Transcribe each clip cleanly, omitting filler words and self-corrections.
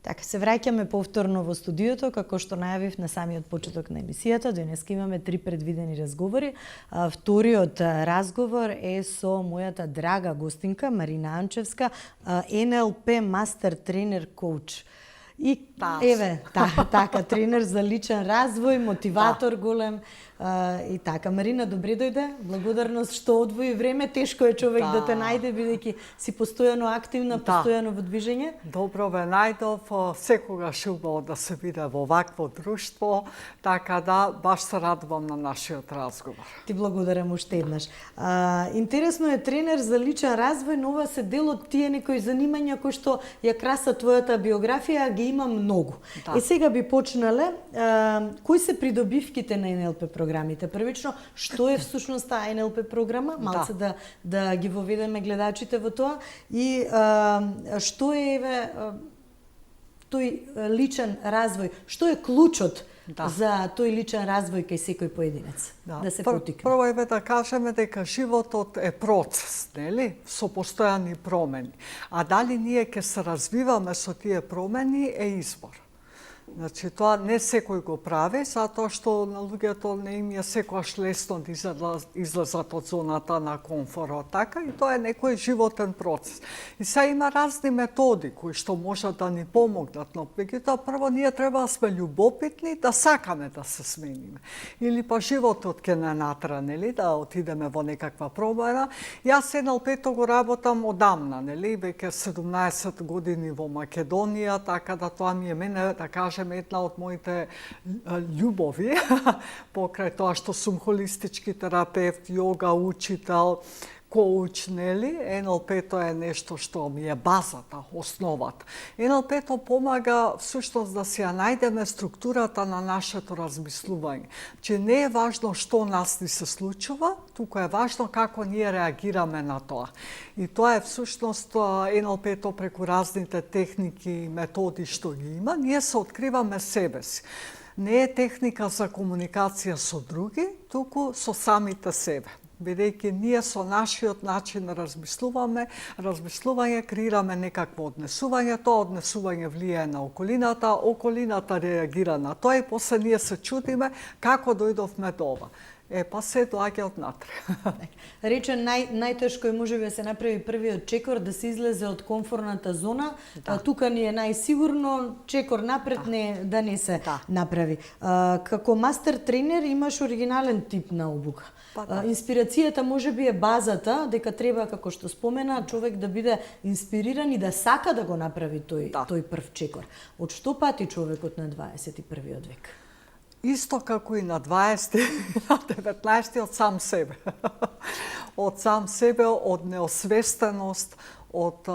Така, се враќаме повторно во студиото, како што најавив на самиот почеток на емисијата. Денеска имаме 3 предвидени разговори. Вториот разговор е со мојата драга гостинка Марина Анчевска, НЛП мастер тренер коуч. И еве, така, тренер за личен развој, мотиватор голем. И така, Марина, добре дојде. Благодарност што одвои време. Тешко е човек да те најде, бидејќи си постојано активна, постојано во движење. Добро ве најдов, секогаш убаво да се биде во вакво друштво, така да баш се радувам на нашиот разговор. Ти благодарам уште еднаш. Интересно е, тренер за личен развој, но ова се дел од тие некои занимања кои што ја краса твојата биографија, ги има многу. Да. Сега би почнале, кои се придобивките на НЛП програмите? Првично, што е всушност таа НЛП програма? Малце да ги воведеме гледачите во тоа. И што е тој личен развој? Што е клучот за тој личен развој кај секој поединец? Да се потикне. Прво е да кажеме дека животот е процес, нели? Со постојани промени. А дали ние ќе се развиваме со тие промени е избор. Значи, тоа не секој го прави, затоа што на луѓето не им е секогаш лесно да излезат од зоната на комфорот, така, и тоа е некој животен процес. И сега има разни методи кои што можат да ни помогнат, но меѓутоа прво ние треба да сме љубопитни, да сакаме да се смениме. Или па животот ќе не натера, нели, да отидеме во некаква промена. Јас НЛП-то го работам одамна, нели, веќе 17 години во Македонија, така да тоа ми е мене, да кажем, една од моите љубови, покрај тоа што сум холистички терапевт, йога учител, коуч, нели? НЛП-то е нешто што ми е базата, основата. НЛП-то помага всушност да си ја најдеме структурата на нашето размислување. Че не е важно што нас ни се случува, туку е важно како ние реагираме на тоа. И тоа е всушност НЛП-то преку разните техники и методи што ги има, ние се откриваме себе си. Не е техника за комуникација со други, туку со самите себе. Бидејќи ние со нашиот начин размислување креираме некакво однесување, тоа однесување влијае на околината, околината реагира на тоа и после ние се чудиме како дојдовме до ова. Па се доаѓа од натре. Рече, најтешко е можеби да се направи првиот чекор, да се излезе од комфорната зона. Тука ни е најсигурно, чекор напред да не се направи. Како мастер тренер имаш оригинален тип на обука. Инспирацијата можеби е базата, дека треба, како што спомена, човек да биде инспириран и да сака да го направи тој прв чекор. Од што пати човекот на 21. век? Исто како и на 20 и на 19 од сам себе. Од сам себе, од неосвестеност, од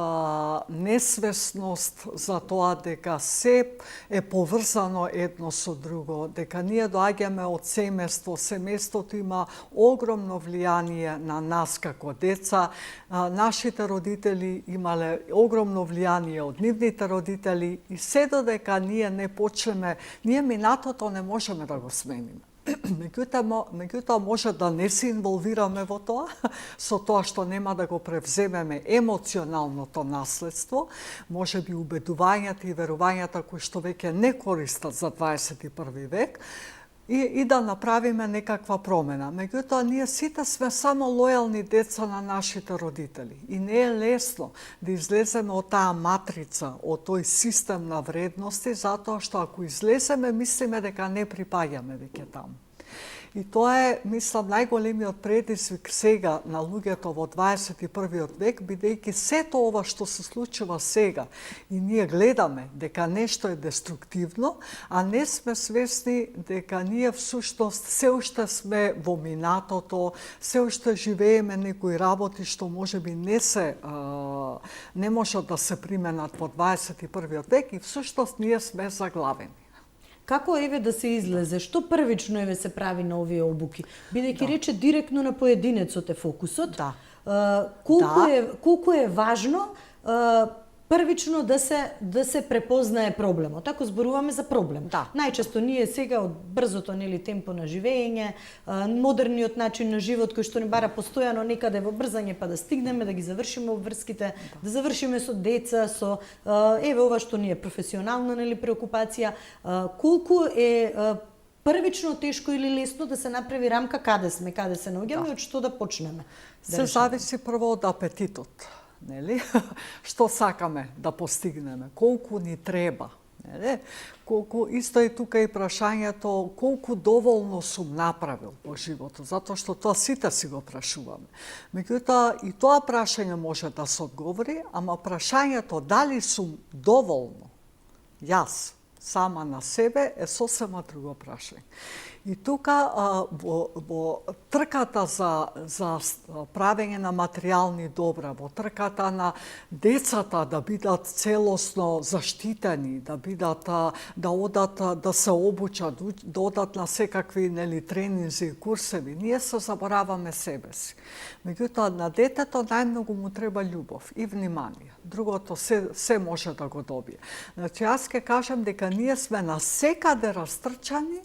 несвесност за тоа дека се е поврзано едно со друго, дека ние доаѓаме од семејство, семејството има огромно влијание на нас како деца, нашите родители имале огромно влијание од нивните родители и се додека ние не почнеме, ние минатото не можеме да го смениме. Меѓутоа може да не се инволвираме во тоа, со тоа што нема да го превземеме емоционалното наследство, може би убедувањата и верувањата кои што веќе не користат за 21. век, и да направиме некаква промена. Меѓутоа, ние сите сме само лојални деца на нашите родители. И не е лесно да излеземе од таа матрица, од тој систем на вредности, затоа што ако излеземе, мислиме дека не припаѓаме веќе таму. И тоа е, мислам, најголемиот предизвик сега на луѓето во 21. век, бидејќи сето ова што се случува сега и ние гледаме дека нешто е деструктивно, а не сме свесни дека ние всушност се уште сме во минатото, се уште живееме некои работи што можеби не можат да се применат во 21. век и всушност ние сме заглавени. Како да се излезе? Што првично се прави на овие обуки? Бидејќи рече директно на поединецот е фокусот. Колку е важно првично да се препознае проблемот. Ако зборуваме за проблем. Да. Најчесто ние сега од брзото темпо на живење, модерниот начин на живот кој што ни бара постојано некаде во брзање па да стигнеме да ги завршиме обврските, да завршиме со деца, со еве ова што ни е професионална преокупација, колку е првично тешко или лесно да се направи рамка каде сме, каде се наоѓаме и од што да почнеме. Се зависи прво од апетитот, нели? Што сакаме да постигнеме, колку ни треба, нели? Колку исто е тука и прашањето колку доволно сум направил во животот, затоа што тоа сите си го прашуваме. Меѓутоа и тоа прашање може да се одговори, ама прашањето дали сум доволно јас сама на себе е сосема друго прашање. И тука во трката за правење на материјални добра, во трката на децата да бидат целосно заштитени, да бидат да одат да се обучат, да одат на секакви тренинзи и курсеви, ние се забораваме себе си. Меѓутоа на детето најмногу му треба љубов и внимание. Другото се може да го добие. Значи јас ќе кажам дека ние сме насекаде растрчани,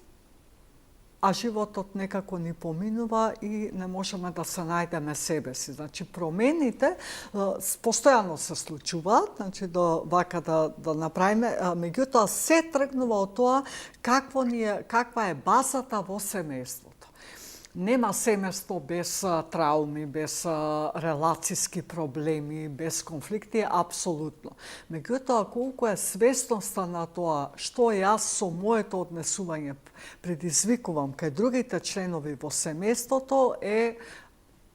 а животот некако ни поминува и не можеме да се најдеме себе си. Значи промените постојано се случуваат, значи вака да направиме, меѓутоа се тргнува од тоа каква е базата во семејството. Нема семејство без трауми, без релацијски проблеми, без конфликти, апсолутно. Меѓутоа, колку е свесноста на тоа што јас со моето однесување предизвикувам кај другите членови во семејството е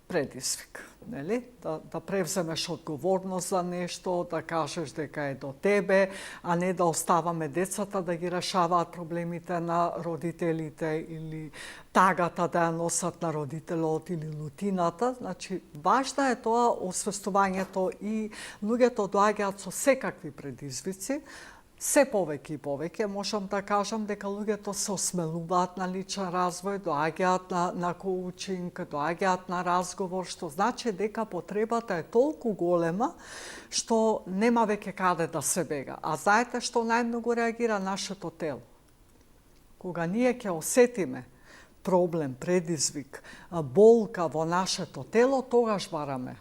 предизвик. Нели? Да превземеш одговорност за нешто, да кажеш дека е до тебе, а не да оставаме децата да ги решаваат проблемите на родителите или тагата да ја носат на родителот или лутината. Значи, важно е тоа освестувањето и луѓето доаѓаат со секакви предизвици. Се повеќе и повеќе можам да кажам дека луѓето се осмелуваат на личен развој, доаѓаат на коучинг, доаѓаат на разговор, што значи дека потребата е толку голема што нема веќе каде да се бега. А знаете што најмногу реагира нашето тело? Кога ние ќе осетиме проблем, предизвик, болка во нашето тело, тогаш бараме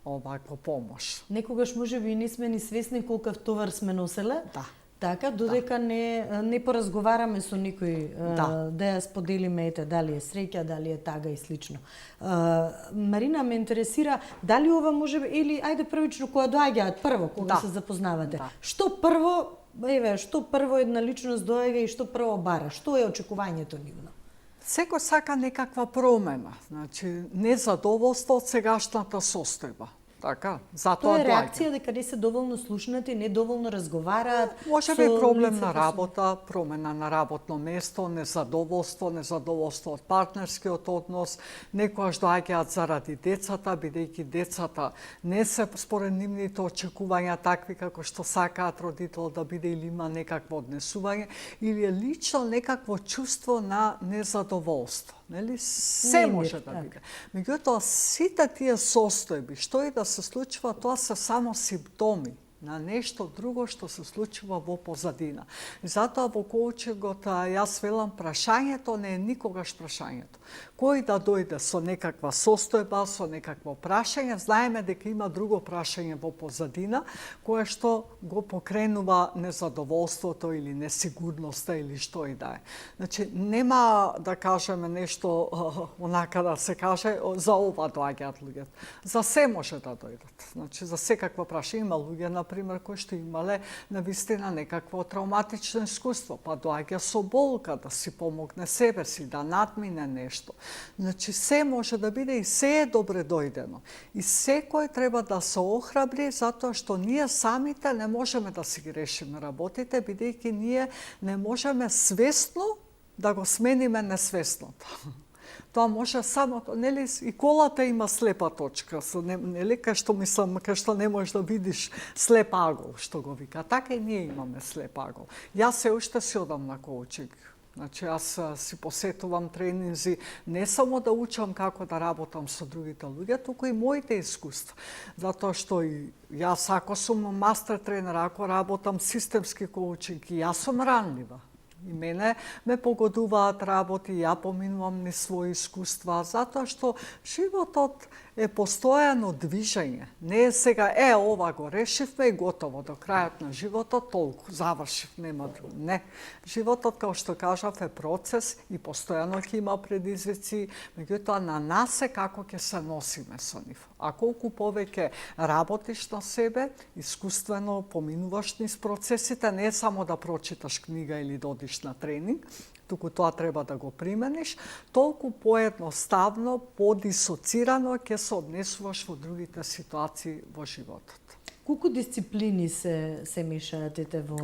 оваква помош. Некогаш можеби и не сме ни свесни колкав товар сме носеле. Да. Така, додека не поразговараме со никој, да ја споделиме, дали е среќа, дали е тага и слично. Марина, ме интересира, дали ова можеби, или, ајде првично, која доаѓаат прво, кога се запознавате. Да. Што прво една личност доаѓа и што прво бара? Што е очекувањето нивно? Секој сака некаква промена, значи незадоволство од сегашната состојба. Така, затоа тоа е реакција дека не се доволно слушнати, не доволно разговараат. Може би проблем на работа, промена на работно место, незадоволство од партнерскиот однос, некојаш доаѓаат заради децата, бидејќи децата не се според нивните очекувања такви како што сакаат родител да биде или има некакво однесување, или е лично некакво чувство на незадоволство. Нели? Се може да биде. Меѓутоа, сите тие состојби, што и да се случува, тоа се само симптоми на нешто друго што се случува во позадина. И затоа во коучингот јас велам, прашањето не е никогаш прашањето. Кој да дојде со некаква состојба, со некакво прашање, знаеме дека има друго прашање во позадина, кое што го покренува незадоволството или несигурноста или што и да е. Значи, нема да кажеме нешто, онака да се каже, за ова доаѓаат луѓето. За се може да дојдат. Значи, за секакво прашање има луѓе, например, кои што имале навистина некакво травматично искуство, па доаѓа со болка да си помогне себе си, да надмине нешто. Значи, се може да биде и се е добре дојдено. И секој треба да се охрабри, затоа што ние самите не можеме да си ги решиме работите, бидејќи ние не можеме свесно да го смениме несвесното. Тоа може само, нели, и колата има слепа точка, нели, кај што не можеш да видиш слеп агол, што го вика. Така и ние имаме слеп агол. Јас се уште си одам на коучинг. Значи, јас си посетувам тренинзи не само да учам како да работам со другите луѓе, туку и моите искуства. Затоа што и јас, ако сум мастер тренер, ако работам системски коучинг, и јас сум ранлива. И мене ме погодуваат работи, ја поминувам ни своји искуства, затоа што животот е постојано движење. Не е сега, ова го решивме и готово, до крајот на животот толку, завршив, нема друго. Не. Животот, како што кажав, е процес и постојано ќе има предизвици, меѓутоа на нас е како ќе се носиме со нив. А колку повеќе работиш на себе, искуствено поминуваш низ процесите, не е само да прочиташ книга или да одиш на тренинг, туку тоа треба да го примениш, толку поедноставно, подисоцирано ќе се однесуваш во другите ситуации во животот. Колку дисциплини се мешаат во...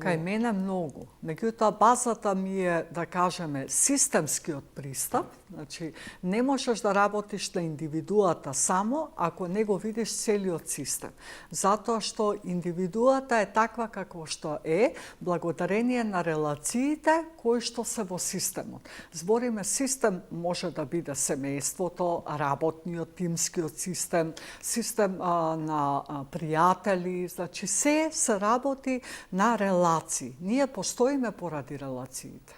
Кај мене многу. Меѓутоа, базата ми е, да кажеме, системскиот пристап. Значи, не можеш да работиш на индивидуата само ако не го видиш целиот систем. Затоа што индивидуата е таква како што е, благодарение на релациите кои што се во системот. Збориме, систем може да биде семејството, работниот, тимскиот систем, систем на пријатели, значи се работи на релации. Ние постоиме поради релациите.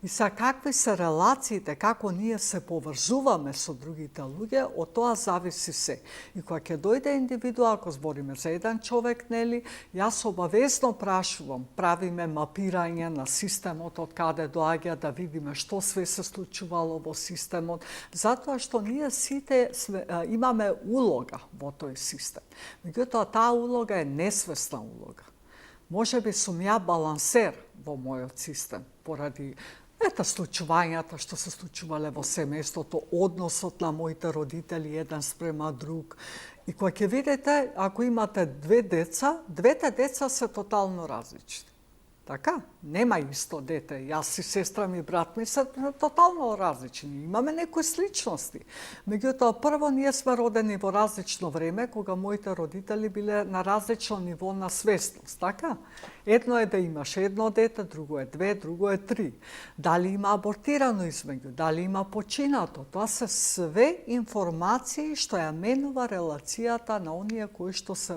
И са какви се релациите, како ние се поврзуваме со другите луѓе, од тоа зависи се. И кога ќе дојде индивидуа, ако збориме за еден човек, нели, јас обавезно прашувам, правиме мапирање на системот, од каде доаѓа, да видиме што све се случувало во системот, затоа што ние сите имаме улога во тој систем. Меѓутоа, таа улога е несвесна улога. Можеби сум ја балансер во мојот систем, поради случувањата што се случувале во семејството, односот на моите родители еден спрема друг. И кога ќе видите, ако имате двете деца се тотално различни. Така? Нема исто дете. Јас и сестра ми, брат ми се тотално различни. Имаме некои сличности. Меѓутоа, прво, ние сме родени во различно време, кога моите родители биле на различно ниво на свесност. Така? Едно е да имаш едно дете, друго е две, друго е три. Дали има абортирано измеѓу, дали има починато. Тоа се све информации што ја менува релацијата на оние кои што се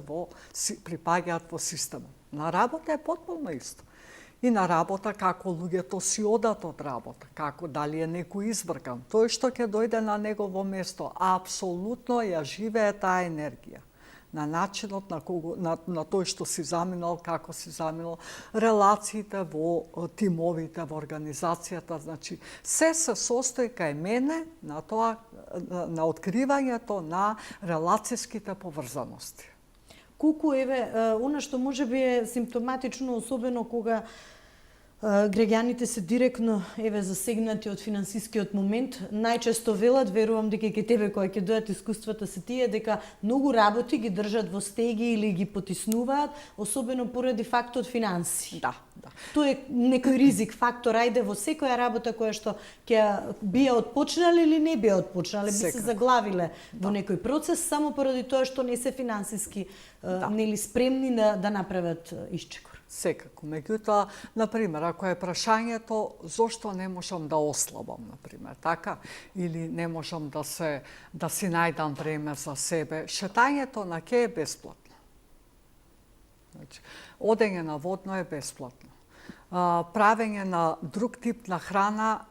припаѓаат во системот. На работа е потполно исто. И на работа како луѓето си одат од работа, како дали е некој избркан. Тој што ќе дојде на негово место, апсолутно ја живее таа енергија. На начинот на тој што си заминал, како си заминал, релациите во тимовите, во организацијата, значи се состои кај мене на тоа, на откривањето на релацијските поврзаности. Колку она што можеби е симптоматично, особено кога граѓаните се директно засегнати од финансискиот момент, најчесто велат, верувам дека и тебе кога ќе дојат искуствата се тие, дека многу работи ги држат во стеги или ги потиснуваат, особено поради фактот финанси. Да. Тоа е некој ризик фактор, ајде во секоја работа која што ќе бија отпочнале или не бија отпочнале, би се заглавиле во некој процес само поради тоа што не се финансиски нели спремни да направат исчекор. Секако. Меѓутоа, например, ако е прашањето зошто не можам да ослабам, например, така, или не можам да си најдам време за себе, шетањето на ке е бесплатно. Значи, одење на водно е бесплатно. Правење на друг тип на храна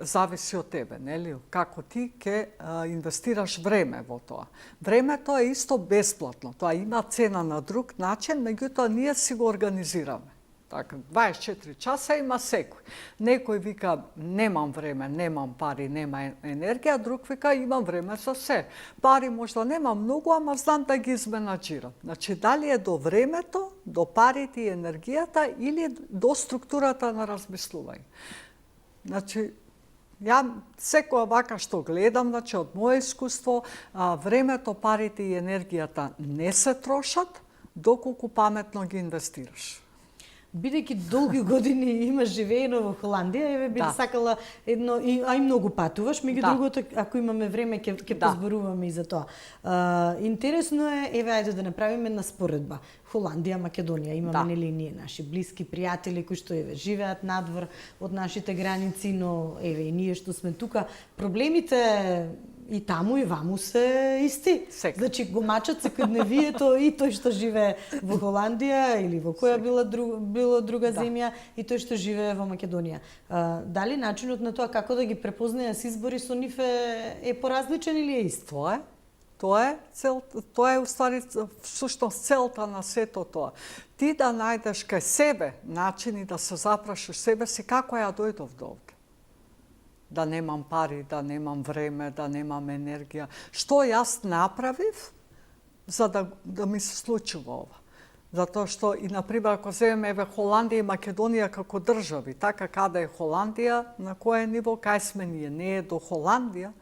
зависи од тебе, нели? Како ти ќе инвестираш време во тоа. Времето е исто бесплатно. Тоа има цена на друг начин, меѓутоа ние си го организираме. Така, 24 часа има секој. Некој вика, немам време, немам пари, нема енергија, друг вика, имам време за се. Пари можда немам многу, ама знам да ги изменаџирам. Значи, дали е до времето, до парите и енергијата или до структурата на размислување. Значи, ја секоја вака што гледам, значи, од моје искуство, времето, парите и енергијата не се трошат, доколку паметно ги инвестираш. бидејќи долги години имаш живеено во Холандија, еве би сакала едно, а и многу патуваш, другото, ако имаме време, ќе позборуваме и за тоа. Интересно е, еве, ајде да направиме една споредба. Холандија, Македонија, имаме нели ние наши блиски пријатели кои што еве живеат надвор од нашите граници, но еве и ние што сме тука, проблемите и таму и ваму се исти. Значи го мачат секојдневието и тој што живее во Холандија или во која било друга земја и тој што живее во Македонија. Дали начинот на тоа како да ги препознаја с избори со нив е поразличен или е ист? Тоа е уствари всушност целта на сето тоа. Ти да најдеш кај себе начини да се запрашиш себе си како ја дојдов до овде. Да немам пари, да немам време, да немам енергија. Што јас направив за да ми се случува ова? Затоа што и например ако земеме еве Холандија и Македонија како држави, така каде е Холандија, на кое ниво кај сме ние? Не е до Холандија,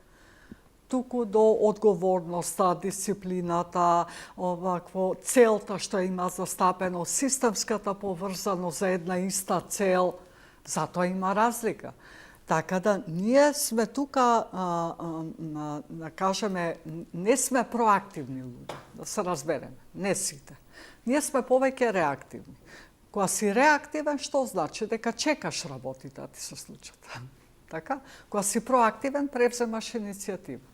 туку до одговорноста, дисциплината, овакво целта што има застапено, системската поврзаност за една иста цел, затоа има разлика. Така да ние сме тука, да кажеме, не сме проактивни луѓе, да се разбереме, не сите. Ние сме повеќе реактивни. Кога си реактивен, што значи? Дека чекаш работите да ти се случат. Така? Кога си проактивен, превземаш иницијатива.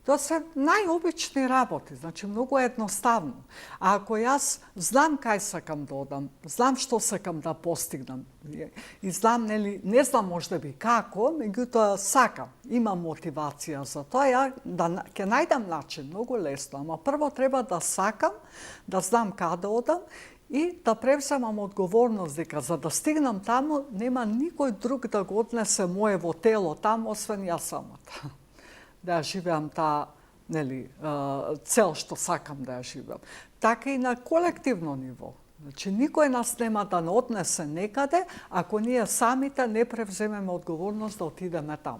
Тоа се најобични работи, значи многу едноставно. А ако јас знам кај сакам да одам, знам што сакам да постигнам и знам, нели, не знам можеби како, меѓутоа сакам, имам мотивација за тоа, ја ќе најдам начин, многу лесно, ама прво треба да сакам, да знам каде одам и да превземам одговорност дека за да стигнам таму нема никој друг да го однесе моево тело таму освен јас самата. Да ја живеам таа, нели, цел што сакам да ја живеам. Така и на колективно ниво. Значи, никој нас нема да не однесе некаде, ако ние самите не превземеме одговорност да отидеме таму.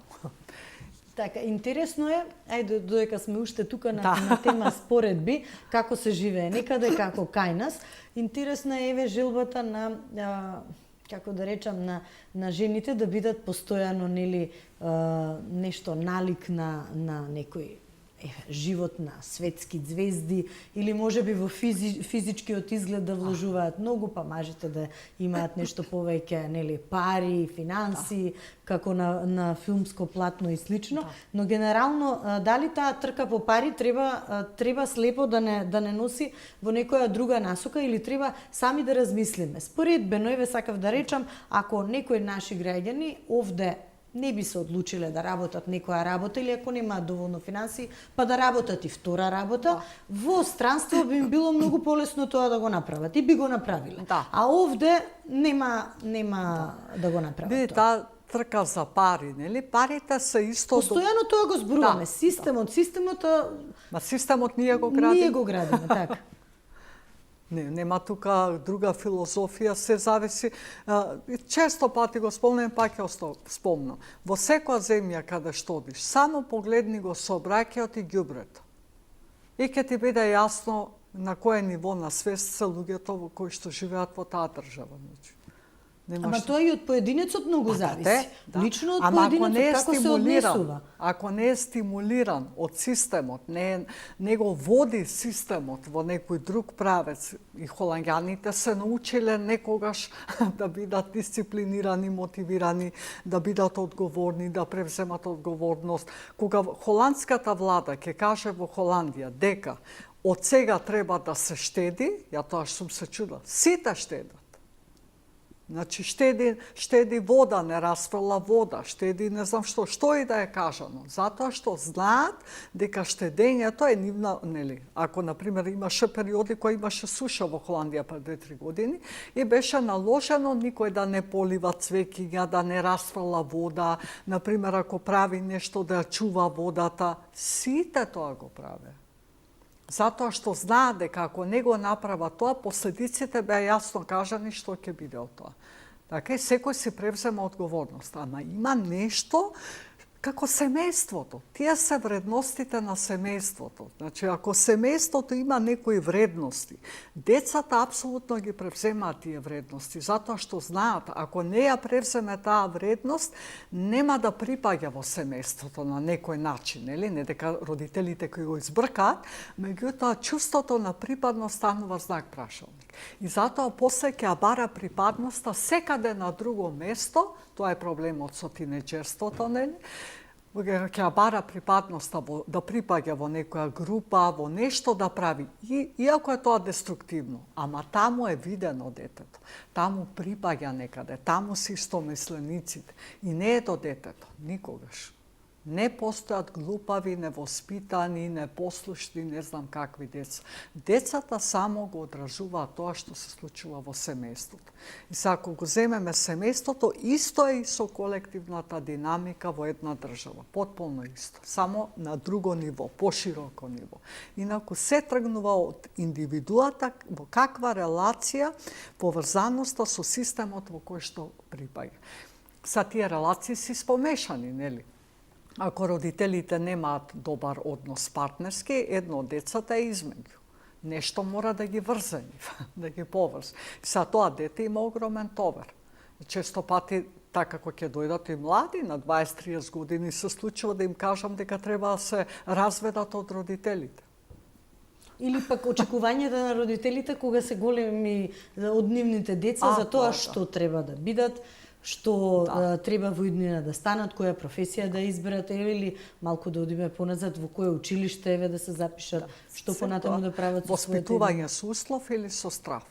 Така, интересно е, ајде додека сме уште тука на тема споредби, како се живее некаде, како кај нас. Интересна е еве желбата на како да речам, на жените да бидат постојано, нели, нешто налик на некој живот на светски звезди или можеби во физичкиот изглед да вложуваат многу, па мажите да имаат нешто повеќе, нели, пари, финанси, како на филмско платно и слично, но генерално дали таа трка по пари треба слепо да не носи во некоја друга насока или треба сами да размислиме. Споредбено еве сакав да речам, ако некои наши граѓани овде не би се одлучиле да работат некоја работа или ако немаат доволно финанси, па да работат и втора работа, во странство би им било многу полесно тоа да го направат и би го направиле. А овде нема да го направат тоа. Трка за пари, нели? Парите се исто... Постојано тоа го зборуваме. Системот... Ма системот ние го градиме. Ние го градиме, така. Нема тука друга филозофија, се зависи. Често пати го спомнем, пак ќе спомнам. Во секоја земја каде што одиш, само погледни го сообраќајот и ѓубрето. И ќе ти биде јасно на кое ниво на свест се луѓето кои што живеат во таа држава. Ама тоа и од поединецот многу зависи. Лично од поединецот како се однесува. Ако не е стимулиран од системот, не го води системот во некој друг правец, и холанѓаните се научиле некогаш да бидат дисциплинирани, мотивирани, да бидат одговорни, да превземат одговорност. Кога холандската влада ќе каже во Холандија дека од сега треба да се штеди, ја тоа сум се чудила, сите штедат. Значи, штеди вода, не расфрла вода, штеди не знам што и да е кажано. Затоа што знаат дека штедењето е нивна, нели, ако, например, имаше периоди кои имаше суша во Холандија пред 2-3 години и беше наложено никој да не полива цвеќиња, да не расфрла вода, например, ако прави нешто да чува водата, сите тоа го праве. Затоа што знаат дека ако не го направа тоа, последиците беа јасно кажани што ќе биде од тоа. Така и секој си превзема одговорност. Ама има нешто како семејството. Тие се вредностите на семејството. Значи, ако семејството има некои вредности, децата апсолутно ги превземаат тие вредности, затоа што знаат, ако не ја превземе таа вредност, нема да припаѓа во семејството на некој начин, нели? Не дека родителите кои го избркаат, меѓутоа чувството на припадност станува знак прашалник. И затоа после ќе ја бара припадноста секаде на друго место, тоа е проблемот со тинеџерството, нели? Ќе ја бара припадноста да припаѓа во некоја група, во нешто да прави, иако е тоа деструктивно, ама таму е видено детето, таму припаѓа некаде, таму си истомислениците и не е до детето, никогаш. Не постојат глупави, невоспитани, непослушни, не знам какви деца. Децата само го одражуваат тоа што се случува во семејството. И сега, ако го земеме семејството, исто е и со колективната динамика во една држава. Потполно исто. Само на друго ниво, пошироко ниво. Инаку се тргнува од индивидуата во каква релација поврзаноста со системот во кој што припаѓа. Са тие релации си спомешани, нели? Ако родителите немаат добар однос партнерски, едно од децата е измеѓу. Нешто мора да ги врзе, да ги поврзе. Са тоа дете има огромен товар. Често пати, така како ќе дојдат и млади, на 20-30 години се случува да им кажам дека треба да се разведат од родителите. Или пак очекувањата на родителите кога се големи од нивните деца за тоа што треба да бидат, што треба во иднина да станат, која професија да изберат, или малку да одиме поназад во кое училиште еве да се запишат, што понатаму да прават со своите. Воспитување со услов или со страф.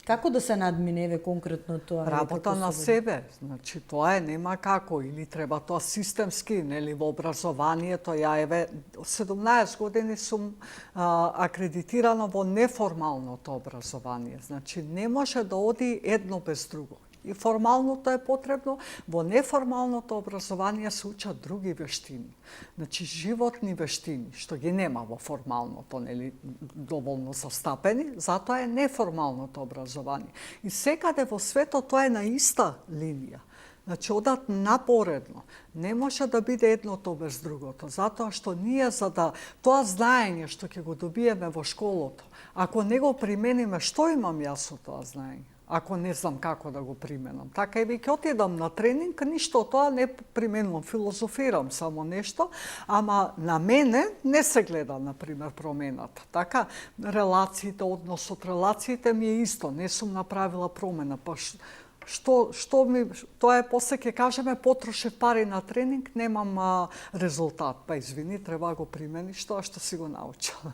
Како да се надмине еве конкретно тоа? Работа на себе, значи тоа нема како, или треба тоа системски, нели во образованието. Ја еве 17 години сум акредитирана во неформалното образование. Значи не може да оди едно без друго. И формалното е потребно, во неформалното образование се учат други вештини. Значи животни вештини, што ги нема во формалното, нели доволно застапени, затоа е неформалното образование. И секаде во светот тоа е на иста линија. Значи, одат напоредно. Не може да биде едното без другото, затоа што ние за да тоа знаење што ќе го добиеме во школото, ако не го примениме, што имам јас со тоа знаење? Ако не знам како да го применам. Така и веќе отидам на тренинг, ништо тоа не применувам, филозофирам само нешто, ама на мене не се гледа, например, промената. Така, релациите, односот релациите ми е исто, не сум направила промена, па што ми, тоа е после ќе кажеме потрошев пари на тренинг, немам резултат. Па извини, треба да го примениш тоа што си го научила.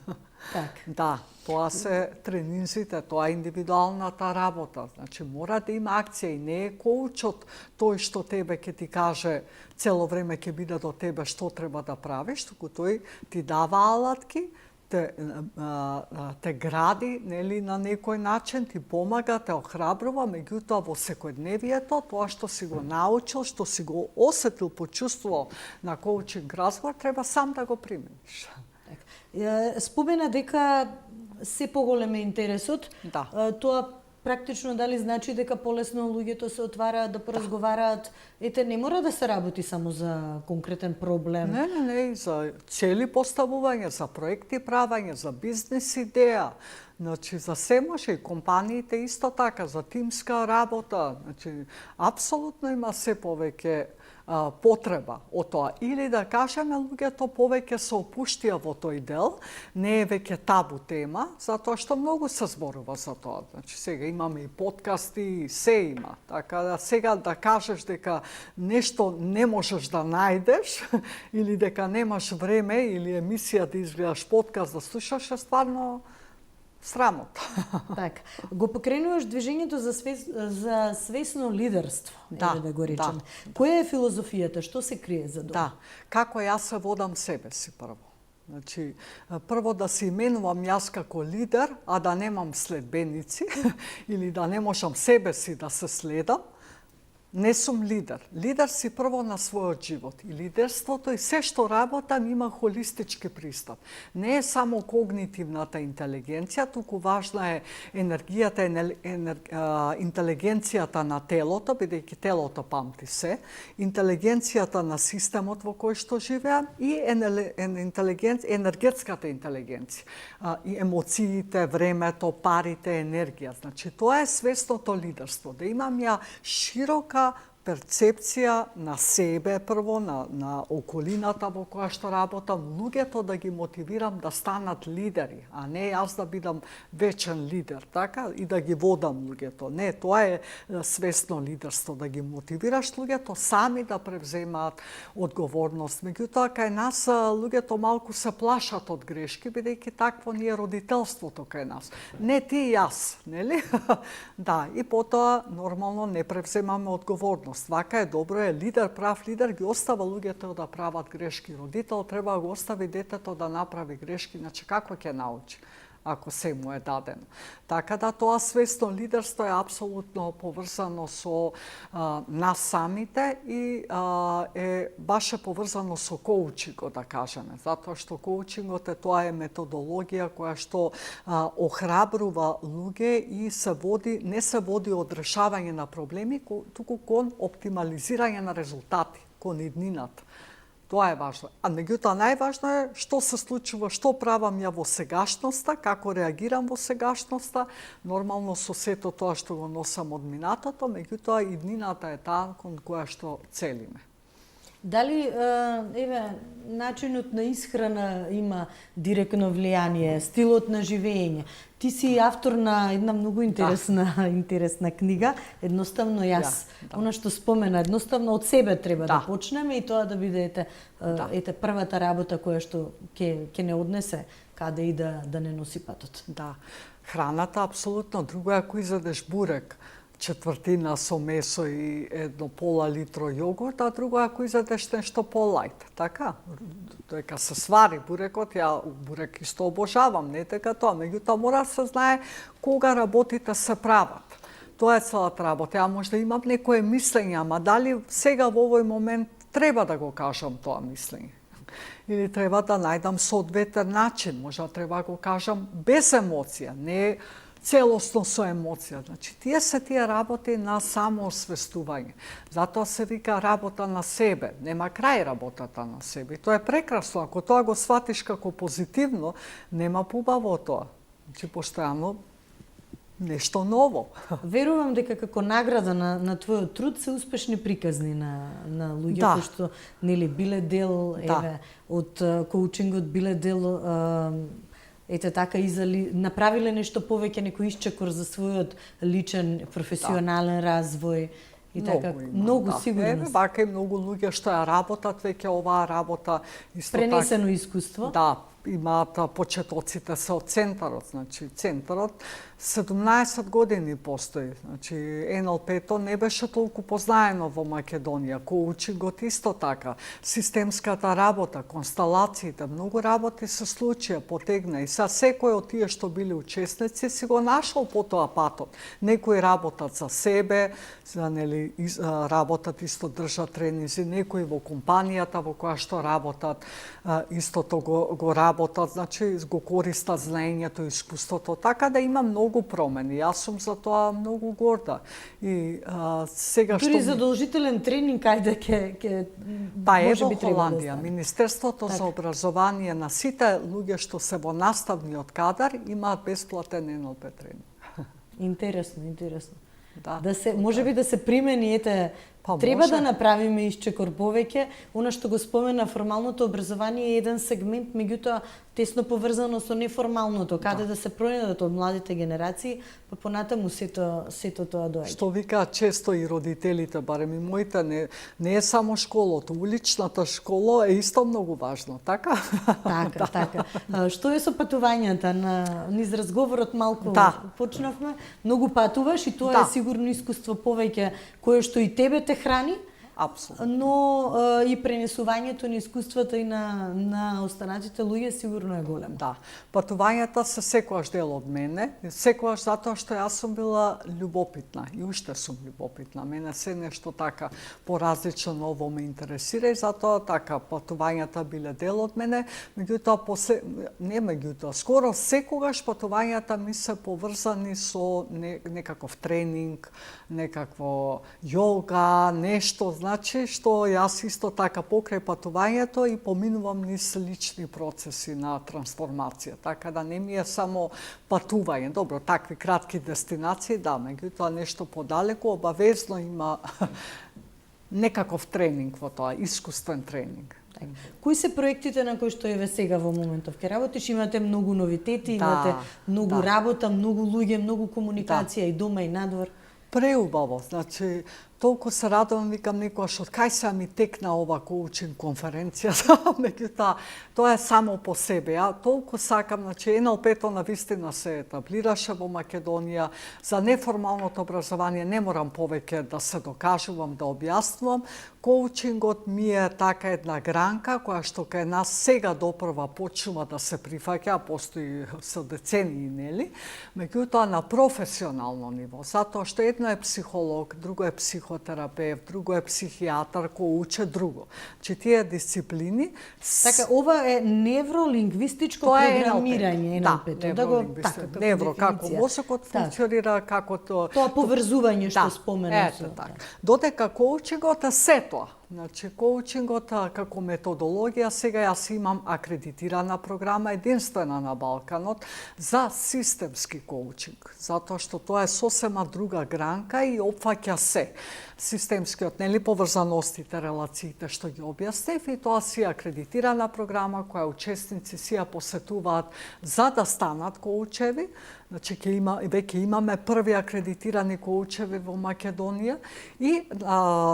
Так. Да, тоа се тренинзите, тоа е индивидуалната работа. Значи, мора да има акција и не е коучот тој што тебе ќе ти каже цело време ќе биде до тебе што треба да правиш, туку тој ти дава алатки, те гради, нели, на некој начин, ти помага, те охрабрува, меѓутоа во секојдневието, тоа што си го научил, што си го осетил, почувствувал на коучинг разговор, треба сам да го примениш. Спомена дека се поголем е интересот. Да. Тоа практично дали значи дека полесно луѓето се отвараат да поразговараат? Ете, не мора да се работи само за конкретен проблем. Не, за цели поставување, за проекти правење, за бизнес идеја. Значи, за се може и компаниите исто така, за тимска работа. Значи, апсолутно има се повеќе потреба од тоа. Или да кажеме, луѓето повеќе се опуштија во тој дел, не е веќе табу тема, затоа што многу се зборува за тоа. Значи, сега имаме и подкасти, и се има. Така да сега да кажеш дека нешто не можеш да најдеш, или дека немаш време, или емисија да изгледаш подкаст да слушаш, е стварно срамота. Так, го покренуваш движењето за свесно лидерство, да го речем. Да. Која е филозофијата? Што се крие за тоа? Да, како јас се водам себе си прво. Значи, прво да се именувам јас како лидер, а да немам следбеници, или да не можам себе си да се следам. Не сум лидер. Лидер си прво на својот живот. И лидерството и се што работам има холистички пристап. Не е само когнитивната интелигенција, туку важна е енергијата, интелигенцијата на телото, бидејќи телото памти се, интелигенцијата на системот во кој што живеам и енергетската интелигенција. И емоциите, времето, парите, енергија. Значи, тоа е свесното лидерство. Да имам ја широка перцепција на себе прво, на околината во која што работам, луѓето да ги мотивирам да станат лидери, а не јас да бидам вечен лидер, така, и да ги водам луѓето. Не, тоа е свесно лидерство, да ги мотивираш луѓето сами да превземаат одговорност. Меѓутоа, кај нас луѓето малку се плашат од грешки, бидејќи такво ни е родителството кај нас. Не ти и јас, нели? Да, и потоа нормално не превземаме одговорност. Вака е добро, е лидер, прав лидер ги остава луѓето да прават грешки. Родител треба да го остави детето да направи грешки, иначе како ќе научи ако се му е дадено. Така да тоа свесно лидерство е апсолутно поврзано со нас самите и е баш поврзано со коучингот, да кажеме, затоа што коучингот тоа е методологија која што охрабрува луѓе и не се води од решавање на проблеми, туку кон оптимализирање на резултати, кон иднината. Тоа е важно. А меѓутоа најважно е што се случува, што правам ја во сегашноста, како реагирам во сегашноста, нормално со сето тоа што го носам од минатото, меѓутоа иднината е таа кон која што целиме. Дали начинот на исхрана има директно влијание, стилот на живење? Ти си автор на една многу интересна книга, едноставно јас. Она што спомена, едноставно од себе треба да почнеме и тоа да биде првата работа која што ќе не однесе каде и да не носи патот. Да. Храната апсолутно, друго е ако изедеш бурек, четвртина со месо и пола литро јогурт, а друго ако изедеш нешто по-лајт. Така, дека се свари бурекот, ја бурек исто обожавам, не дека тоа, меѓутоа мора да се знае кога работите се прават. Тоа е целата работа. Ја може да имам некое мислење, ама дали сега во овој момент треба да го кажам тоа мислење? Или треба да најдам соодветен начин, може да треба да го кажам без емоција, не целосно со емоција. Значи, тие работи на самоосвестување. Затоа се вика работа на себе. Нема крај работата на себе. И тоа е прекрасно. Ако тоа го сватиш како позитивно, нема побаво тоа. Значи, постојано нешто ново. Верувам дека како награда на твојот труд се успешни приказни на луѓе кои што нели биле дел од коучингот, биле дел така направиле нешто повеќе, некој исчекор за својот личен, професионален развој и така многу сигурно. Вака и многу луѓе што ја работат веќе оваа работа исто пренесено искуство. Да, имаат почетоците се од центарот, значи центарот 17 години постои. Значи НЛП-то не беше толку познаено во Македонија, коучингот исто така, системската работа, констелациите, многу работи се случија, потегна и секој од тие што биле учесници си го нашол потоа патот. Некои работат за себе, работат исто држат тренинзи, некои во компанијата во која што работат, истото го работат, значи го користат знаењето, искуството, така да има многу промени. Јас сум за тоа многу горда. И сега дури задолжителен тренинг кајде ќе може би треба да стане. Министерството за образование на сите луѓе што се во наставниот кадар имаат бесплатен НЛП тренинг. Интересно. Да се можеби да се примени треба да направиме исчекор повеќе. Она што го спомена, формалното образование е еден сегмент, меѓутоа тесно поврзано со неформалното, каде да се пронајдат од младите генерации, па понатаму сето тоа доаѓа. Што викаат често и родителите, барем и моите, не е само школото, уличната школа е исто многу важно, така? Така. Што е со патувањата? Низ разговорот малку почнавме. Многу патуваш и тоа е сигурно искуство повеќе кое што и тебе те храни, апсолутно. Но и пренесувањето на искуствата и на останатите луѓе сигурно е големо. Да, патувањата се секогаш дел од мене, секогаш затоа што јас сум била љубопитна и уште сум љубопитна. Мене се нешто така поразлично ново ме интересира и затоа така патувањата биле дел од мене, меѓутоа скоро секогаш патувањата ми се поврзани со некаков тренинг, некакво јога, нешто, значи што јас исто така покрај патувањето и поминувам низ лични процеси на трансформација, така да не ми е само патување. Добро, такви кратки дестинации, да, меѓутоа нешто подалеку обавезно има некаков тренинг во тоа, искуствен тренинг. Кои се проектите на кои што еве сега во моментов ке работиш? Имате многу новитети, имате многу работа, многу луѓе, многу комуникација и дома и надвор. Преубаво, значи толку се радувам, викам некојаш од кај се ми текна ова коучинг конференција, меѓутоа тоа е само по себе. Ја толку сакам, значи НЛП-то на вистина се етаблираше во Македонија. За неформалното образование не морам повеќе да се докажувам, да објаснувам. Коучингот ми е така една гранка која што кај нас сега допрва почнува да се прифаќа, постои со децении, нели? Меѓутоа на професионално ниво, затоа што едно е психолог, друго е психотерапевт, друго е психијатар, коуч е друго. Че тие дисциплини... Така, ова е невролингвистичко програмирање, НЛП-то. Да, невро, како мозокот функционира, како тоа... Тоа поврзување што спомена. Ето така. Додека коучингот е се тоа. Значи, коучингот како методологија, сега јас имам акредитирана програма, единствена на Балканот, за системски коучинг. Затоа што тоа е сосема друга гранка и опфаќа се. Системскиот, нели, поврзаностите, релациите што ги објаснив, и тоа си акредитирана програма која учесници си ја посетуваат за да станат коучеви. Значи, веќе имаме први акредитирани коучеви во Македонија и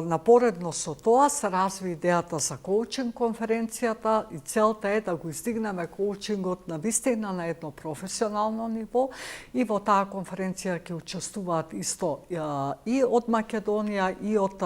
напоредно со тоа се разви идејата за коучинг конференцијата и целта е да го издигнеме коучингот на вистина на едно професионално ниво и во таа конференција ќе учествуваат исто и од Македонија и од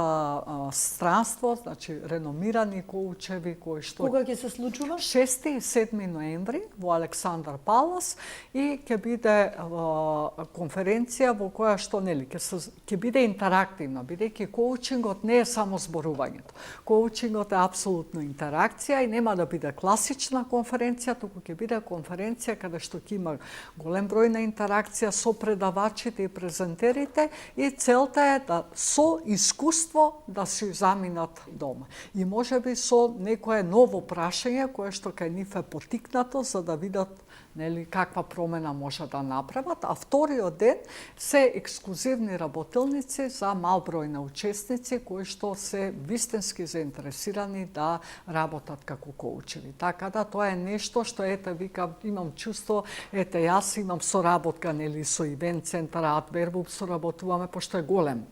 странство, значи реномирани коучеви кои што... Кога ќе се случува? 6 и 7 ноември во Александар Палас и ќе биде конференција во која што нели ќе биде интерактивна, бидејќи коучингот не е само зборувањето. Коучингот е апсолутно интеракција и нема да биде класична конференција, туку ќе биде конференција каде што ќе има голем број на интеракција со предавачите и презентерите и целта е да со искуство да си заминат дома. И можеби со некое ново прашање кое што кај нив е потикнато за да видат нели каква промена може да направат, а вториот ден се ексклузивни работилници за мал број на учесници кои што се вистински заинтересирани да работат како коучеви. Така да тоа е нешто што викам, имам чувство, јас имам соработка нели со Ивент центар Адвербум, соработуваме пошто е голем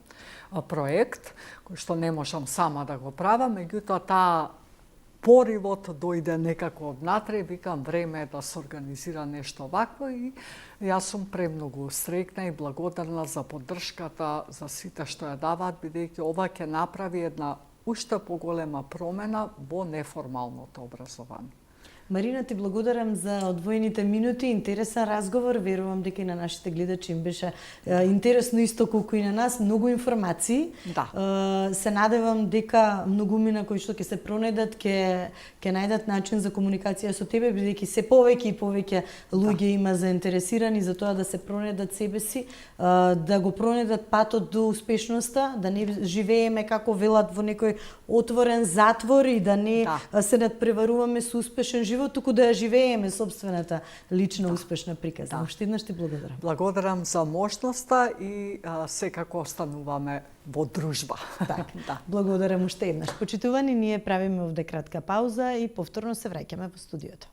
проект кој што не можам сама да го правам, меѓутоа таа поривот дојде некако однатре и викам време е да се организира нешто вакво и јас сум премногу среќна и благодарна за поддршката, за сите што ја даваат, бидејќи ова ќе направи една уште поголема промена во неформалното образование. Марина, ти благодарам за одвоените минути, интересен разговор, верувам дека и на нашите гледачи им беше интересно исто колку и на нас, многу информации. Да. Се надевам дека многумина кои што ќе се пронајдат, ќе најдат начин за комуникација со тебе, бидејќи се повеќе и повеќе луѓе има заинтересирани за тоа да се пронајдат себе си, да го пронајдат патот до успешноста, да не живееме како велат во некој отворен затвор и да не се надпреваруваме со успешен живот, туку да ја живееме собствената лична успешна приказна. Уште еднаш ти благодарам. Благодарам за можноста и секако остануваме во дружба. Да. Благодарам уште еднаш. Почитувани, ние правиме овде кратка пауза и повторно се враќаме во студиото.